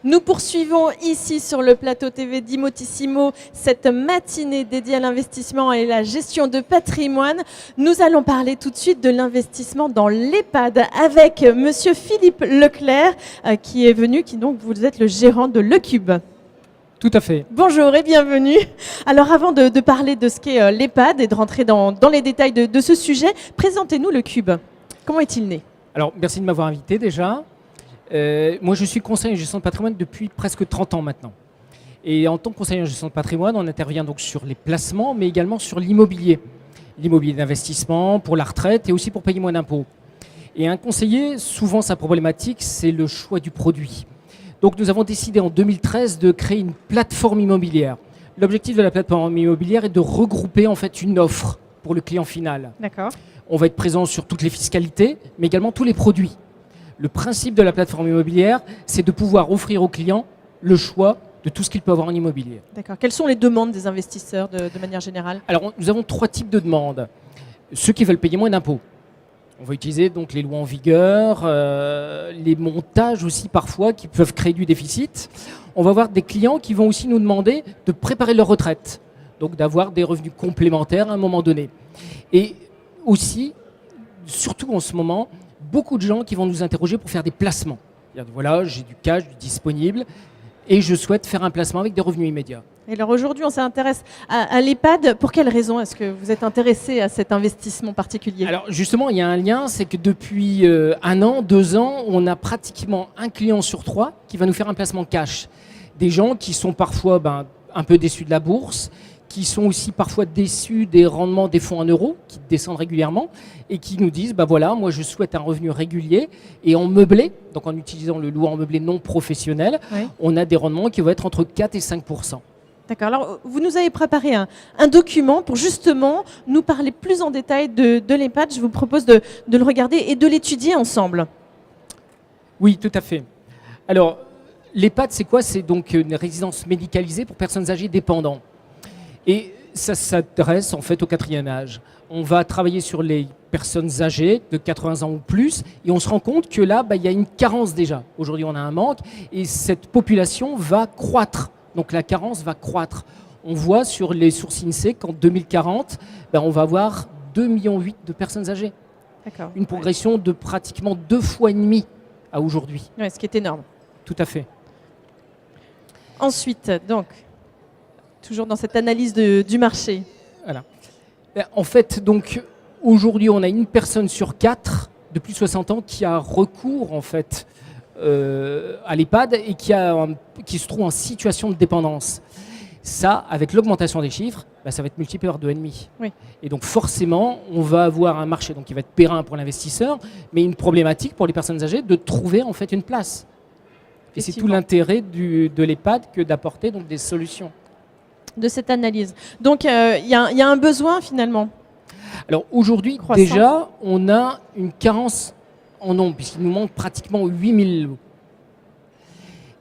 Nous poursuivons ici sur le plateau TV d'Imotissimo cette matinée dédiée à l'investissement et la gestion de patrimoine. Nous allons parler tout de suite de l'investissement dans l'EHPAD avec Monsieur Philippe Leclerc qui est venu, donc vous êtes le gérant de Le Cube. Tout à fait. Bonjour et bienvenue. Alors avant de parler de ce qu'est l'EHPAD et de rentrer dans les détails de ce sujet, présentez-nous Le Cube. Comment est-il né ? Alors merci de m'avoir invité déjà. Moi, je suis conseiller en gestion de patrimoine depuis presque 30 ans maintenant. Et en tant que conseiller en gestion de patrimoine, on intervient donc sur les placements, mais également sur l'immobilier. L'immobilier d'investissement, pour la retraite et aussi pour payer moins d'impôts. Et un conseiller, souvent sa problématique, c'est le choix du produit. Donc nous avons décidé en 2013 de créer une plateforme immobilière. L'objectif de la plateforme immobilière est de regrouper en fait une offre pour le client final. D'accord. On va être présent sur toutes les fiscalités, mais également tous les produits. Le principe de la plateforme immobilière, c'est de pouvoir offrir aux clients le choix de tout ce qu'il peut avoir en immobilier. D'accord. Quelles sont les demandes des investisseurs de manière générale ? Alors, nous avons 3 types de demandes. Ceux qui veulent payer moins d'impôts. On va utiliser donc les lois en vigueur, les montages aussi parfois qui peuvent créer du déficit. On va avoir des clients qui vont aussi nous demander de préparer leur retraite, donc d'avoir des revenus complémentaires à un moment donné. Et aussi, surtout en ce moment, beaucoup de gens qui vont nous interroger pour faire des placements. Voilà, j'ai du cash, du disponible, et je souhaite faire un placement avec des revenus immédiats. Et alors aujourd'hui, on s'intéresse à l'EHPAD. Pour quelle raison est-ce que vous êtes intéressé à cet investissement particulier ? Alors justement, il y a un lien, c'est que depuis 1 an, 2 ans, on a pratiquement un client sur 3 qui va nous faire un placement cash. Des gens qui sont parfois un peu déçus de la bourse, qui sont aussi parfois déçus des rendements des fonds en euros, qui descendent régulièrement, et qui nous disent, voilà, moi je souhaite un revenu régulier, et en meublé, donc en utilisant le loueur en meublé non professionnel, Oui. on a des rendements qui vont être entre 4 et 5%. D'accord. Alors, vous nous avez préparé un document pour justement nous parler plus en détail de l'EHPAD. Je vous propose de le regarder et de l'étudier ensemble. Oui, tout à fait. Alors, l'EHPAD, c'est quoi ? C'est donc une résidence médicalisée pour personnes âgées dépendantes. Et ça s'adresse en fait au 4e âge. On va travailler sur les personnes âgées de 80 ans ou plus et on se rend compte que là, il y a une carence déjà. Aujourd'hui, on a un manque et cette population va croître. Donc la carence va croître. On voit sur les sources INSEE qu'en 2040, on va avoir 2,8 millions de personnes âgées. D'accord. Une progression de pratiquement 2,5 fois à aujourd'hui. Ouais, ce qui est énorme. Tout à fait. Ensuite, donc, toujours dans cette analyse du marché. Voilà. En fait, donc, aujourd'hui, on a une personne sur 4 de plus de 60 ans qui a recours en fait à l'EHPAD et qui se trouve en situation de dépendance. Ça, avec l'augmentation des chiffres, ça va être multiplié par 2,5. Oui. Et donc forcément, on va avoir un marché qui va être périn pour l'investisseur, mais une problématique pour les personnes âgées de trouver en fait une place. Et c'est tout l'intérêt de l'EHPAD que d'apporter donc des solutions. De cette analyse. Donc, il y a un besoin finalement. Alors aujourd'hui, déjà, on a une carence en nombre, puisqu'il nous manque pratiquement 8000 lots.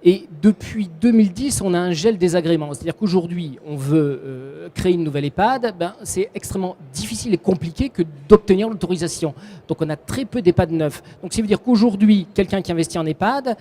Et depuis 2010, on a un gel des agréments. C'est-à-dire qu'aujourd'hui, on veut créer une nouvelle EHPAD, c'est extrêmement difficile et compliqué que d'obtenir l'autorisation. Donc on a très peu d'EHPAD neufs. Donc ça veut dire qu'aujourd'hui, quelqu'un qui investit en EHPAD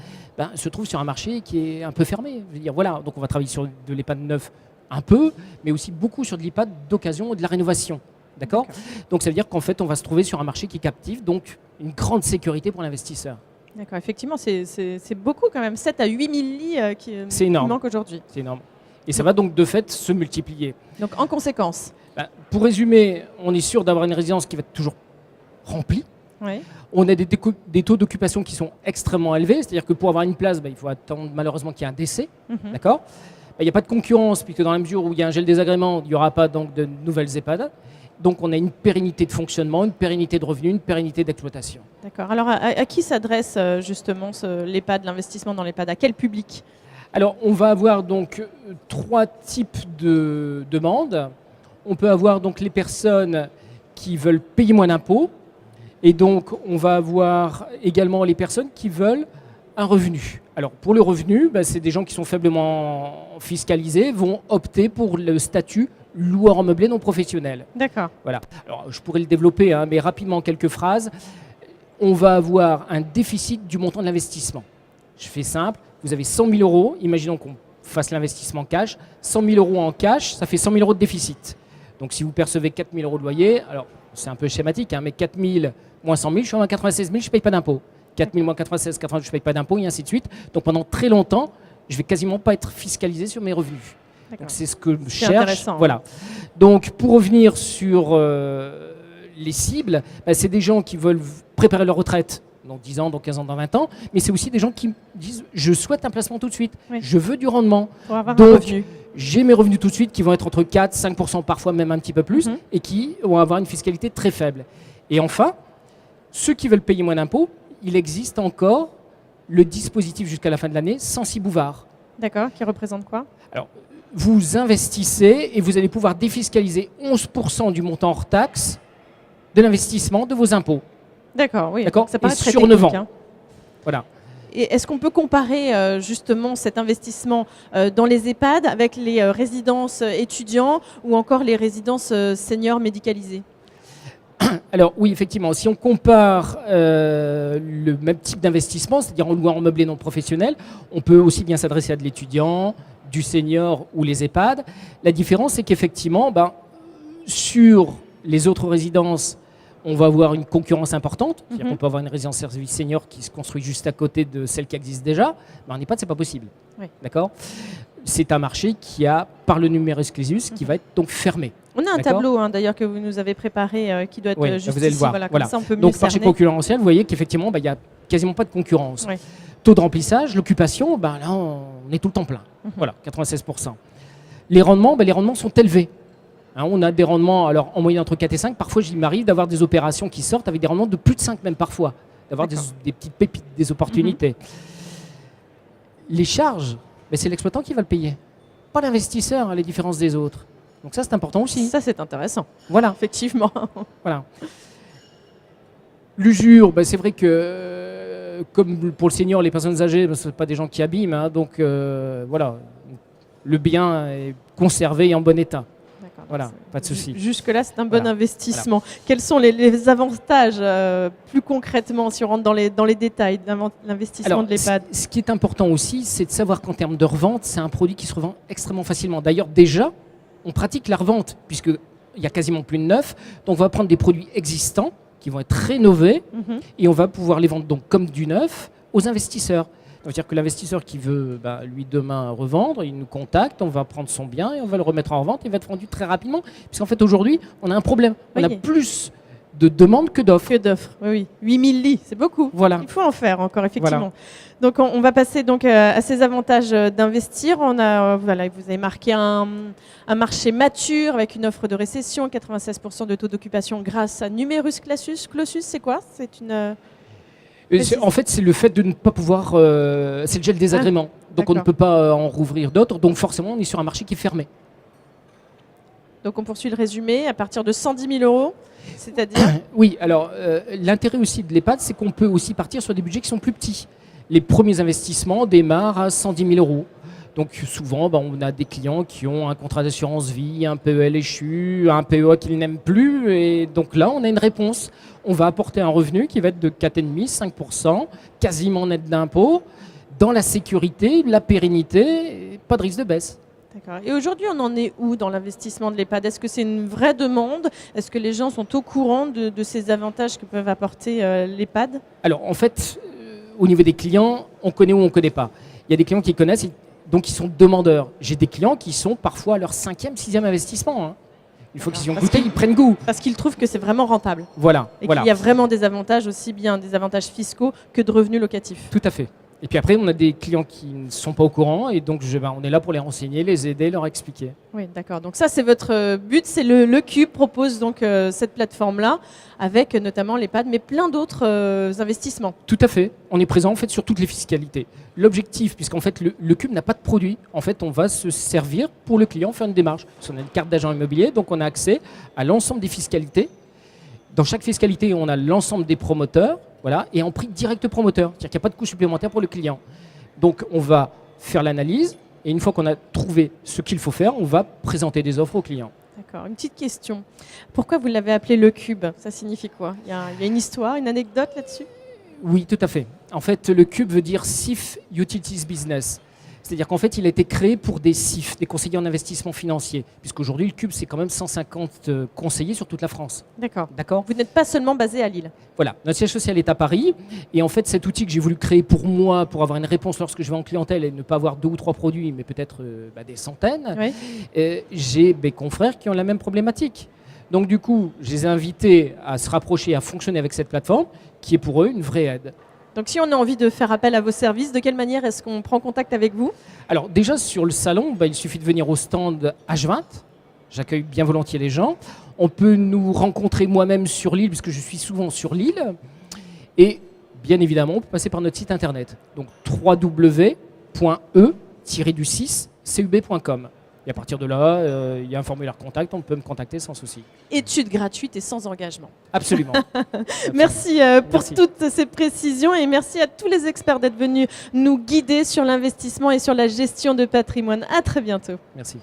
se trouve sur un marché qui est un peu fermé. Je veux dire, voilà, donc on va travailler sur de l'EHPAD neuf un peu, mais aussi beaucoup sur de l'EHPAD d'occasion et de la rénovation. D'accord ? Donc ça veut dire qu'en fait, on va se trouver sur un marché qui est captif, donc une grande sécurité pour l'investisseur. D'accord, effectivement, c'est beaucoup quand même. 7 à 8 000 lits qui manquent aujourd'hui. C'est énorme. Et ça va donc de fait se multiplier. Donc en conséquence. Pour résumer, on est sûr d'avoir une résidence qui va être toujours remplie. Oui. On a des taux d'occupation qui sont extrêmement élevés. C'est-à-dire que pour avoir une place, il faut attendre malheureusement qu'il y ait un décès. D'accord ? Il n'y a pas de concurrence, puisque dans la mesure où il y a un gel des agréments, il n'y aura pas donc de nouvelles EHPAD. Donc on a une pérennité de fonctionnement, une pérennité de revenus, une pérennité d'exploitation. D'accord. Alors à qui s'adresse justement l'EHPAD, l'investissement dans l'EHPAD ? À quel public ? Alors on va avoir donc 3 types de demandes. On peut avoir donc les personnes qui veulent payer moins d'impôts. Et donc on va avoir également les personnes qui veulent un revenu. Alors pour le revenu, c'est des gens qui sont faiblement fiscalisés, vont opter pour le statut loueur en meublé non professionnel. D'accord. Voilà. Alors, je pourrais le développer, mais rapidement en quelques phrases. On va avoir un déficit du montant de l'investissement. Je fais simple, vous avez 100 000 euros, imaginons qu'on fasse l'investissement cash, 100 000 euros en cash, ça fait 100 000 euros de déficit. Donc si vous percevez 4 000 euros de loyer, alors c'est un peu schématique, hein, mais 4 000 moins 100 000, je suis à 96 000, je ne paye pas d'impôt. 4 000 moins 96, 80, je ne paye pas d'impôt, et ainsi de suite. Donc pendant très longtemps, je ne vais quasiment pas être fiscalisé sur mes revenus. Donc c'est ce que je cherche. Voilà. Donc pour revenir sur les cibles, c'est des gens qui veulent préparer leur retraite dans 10 ans, dans 15 ans, dans 20 ans, mais c'est aussi des gens qui disent je souhaite un placement tout de suite, je veux du rendement. Pour avoir un revenu. J'ai mes revenus tout de suite qui vont être entre 4, 5%, parfois même un petit peu plus, et qui vont avoir une fiscalité très faible. Et enfin, ceux qui veulent payer moins d'impôts, il existe encore le dispositif jusqu'à la fin de l'année, 106 bouvards. D'accord, qui représente quoi? Alors, vous investissez et vous allez pouvoir défiscaliser 11% du montant hors taxe de l'investissement de vos impôts. D'accord, oui. D'accord. Ça paraît très sur technique, 9 ans. hein. Voilà. Et est-ce qu'on peut comparer justement cet investissement dans les EHPAD avec les résidences étudiants ou encore les résidences seniors médicalisées? Alors oui, effectivement, si on compare le même type d'investissement, c'est-à-dire en louant en meublé non professionnel, on peut aussi bien s'adresser à de l'étudiant, du senior ou les EHPAD. La différence, c'est qu'effectivement, sur les autres résidences, on va avoir une concurrence importante. C'est-à-dire qu'on peut avoir une résidence service senior qui se construit juste à côté de celle qui existe déjà. Mais en EHPAD, ce n'est pas possible. Oui. D'accord ? C'est un marché qui a, par le numerus clausus, qui va être donc fermé. On a un tableau d'ailleurs que vous nous avez préparé qui doit être juste vous allez ici. Le voir. Voilà, voilà. Comme ça, on peut mieux donc, marché concurrentiel, vous voyez qu'effectivement, il n'y a quasiment pas de concurrence. Oui. Taux de remplissage, l'occupation, là, on est tout le temps plein. Voilà, 96%. Les rendements, les rendements sont élevés. On a des rendements, alors en moyenne entre 4 et 5. Parfois, il m'arrive d'avoir des opérations qui sortent avec des rendements de plus de 5 même parfois. D'avoir des petites pépites, des opportunités. Les charges, c'est l'exploitant qui va le payer. Pas l'investisseur, à la différence des autres. Donc ça, c'est important aussi. Ça, c'est intéressant. Voilà. Effectivement. Voilà. L'usure, c'est vrai que, comme pour le senior, les personnes âgées, ce ne sont pas des gens qui abîment. Donc voilà, le bien est conservé et en bon état. Voilà, pas de souci. Jusque-là, c'est un bon investissement. Voilà. Quels sont les avantages, plus concrètement, si on rentre dans les détails de l'investissement de l'EHPAD? Ce qui est important aussi, c'est de savoir qu'en termes de revente, c'est un produit qui se revend extrêmement facilement. D'ailleurs, déjà, on pratique la revente, puisqu'il y a quasiment plus de neuf. Donc, on va prendre des produits existants qui vont être rénovés et on va pouvoir les vendre donc, comme du neuf aux investisseurs. C'est-à-dire que l'investisseur qui veut, lui, demain revendre, il nous contacte, on va prendre son bien et on va le remettre en vente. Il va être vendu très rapidement. Puisqu'en fait, aujourd'hui, on a un problème. On a plus de demandes que d'offres. Oui. 8000 lits, c'est beaucoup. Voilà. Il faut en faire encore, effectivement. Voilà. Donc, on va passer donc, à ces avantages d'investir. On a, vous avez marqué un marché mature avec une offre de récession, 96% de taux d'occupation grâce à numerus clausus. Clausus, c'est quoi? C'est une... En fait, c'est le fait de ne pas pouvoir... c'est le gel des agréments. Donc, on ne peut pas en rouvrir d'autres. Donc, forcément, on est sur un marché qui est fermé. Donc, on poursuit le résumé. À partir de 110 000 euros, c'est-à-dire... Oui, alors, l'intérêt aussi de l'EHPAD, c'est qu'on peut aussi partir sur des budgets qui sont plus petits. Les premiers investissements démarrent à 110 000 euros. Donc, souvent, on a des clients qui ont un contrat d'assurance vie, un PEL échu, un PEA qu'ils n'aiment plus. Et donc là, on a une réponse. On va apporter un revenu qui va être de 4,5%, 5%, quasiment net d'impôt, dans la sécurité, la pérennité, et pas de risque de baisse. D'accord. Et aujourd'hui, on en est où dans l'investissement de l'EHPAD? Est-ce que c'est une vraie demande? Est-ce que les gens sont au courant de ces avantages que peuvent apporter l'EHPAD? Alors, en fait, au niveau des clients, on connaît ou on ne connaît pas. Il y a des clients qui connaissent, donc ils sont demandeurs. J'ai des clients qui sont parfois à leur 5e, 6e investissement. Une fois qu'ils y ont goûté, ils prennent goût. Parce qu'ils trouvent que c'est vraiment rentable. Voilà. Et qu'il y a vraiment des avantages, aussi bien des avantages fiscaux que de revenus locatifs. Tout à fait. Et puis après, on a des clients qui ne sont pas au courant et donc on est là pour les renseigner, les aider, leur expliquer. Oui, d'accord. Donc ça, c'est votre but. C'est le Cube propose donc cette plateforme-là avec notamment l'EHPAD, mais plein d'autres investissements. Tout à fait. On est présent en fait sur toutes les fiscalités. L'objectif, puisqu'en fait le Cube n'a pas de produit, en fait on va se servir pour le client, faire une démarche. Parce qu'on a une carte d'agent immobilier, donc on a accès à l'ensemble des fiscalités. Dans chaque fiscalité, on a l'ensemble des promoteurs, voilà, et en prix direct promoteur, c'est-à-dire qu'il n'y a pas de coût supplémentaire pour le client. Donc on va faire l'analyse, et une fois qu'on a trouvé ce qu'il faut faire, on va présenter des offres aux clients. D'accord. Une petite question. Pourquoi vous l'avez appelé le Cube? Ça signifie quoi? Il y a une histoire, une anecdote là-dessus? Oui, tout à fait. En fait, le CUB veut dire CIF Utilities Business. C'est-à-dire qu'en fait, il a été créé pour des CIF, des conseillers en investissement financier, puisqu'aujourd'hui, le CUB, c'est quand même 150 conseillers sur toute la France. D'accord. D'accord ? Vous n'êtes pas seulement basé à Lille. Voilà, notre siège social est à Paris. Et en fait, cet outil que j'ai voulu créer pour moi, pour avoir une réponse lorsque je vais en clientèle et ne pas avoir 2 ou 3 produits, mais peut-être des centaines, Oui. j'ai des confrères qui ont la même problématique. Donc du coup, je les ai invités à se rapprocher, à fonctionner avec cette plateforme, qui est pour eux une vraie aide. Donc si on a envie de faire appel à vos services, de quelle manière est-ce qu'on prend contact avec vous ? Alors déjà sur le salon, il suffit de venir au stand H20. J'accueille bien volontiers les gens. On peut nous rencontrer moi-même sur Lille, puisque je suis souvent sur Lille. Et bien évidemment, on peut passer par notre site internet. Donc www.e-cub.com. Et à partir de là, il y a un formulaire contact, on peut me contacter sans souci. Études gratuites et sans engagement. Absolument. Merci pour toutes ces précisions et merci à tous les experts d'être venus nous guider sur l'investissement et sur la gestion de patrimoine. À très bientôt. Merci.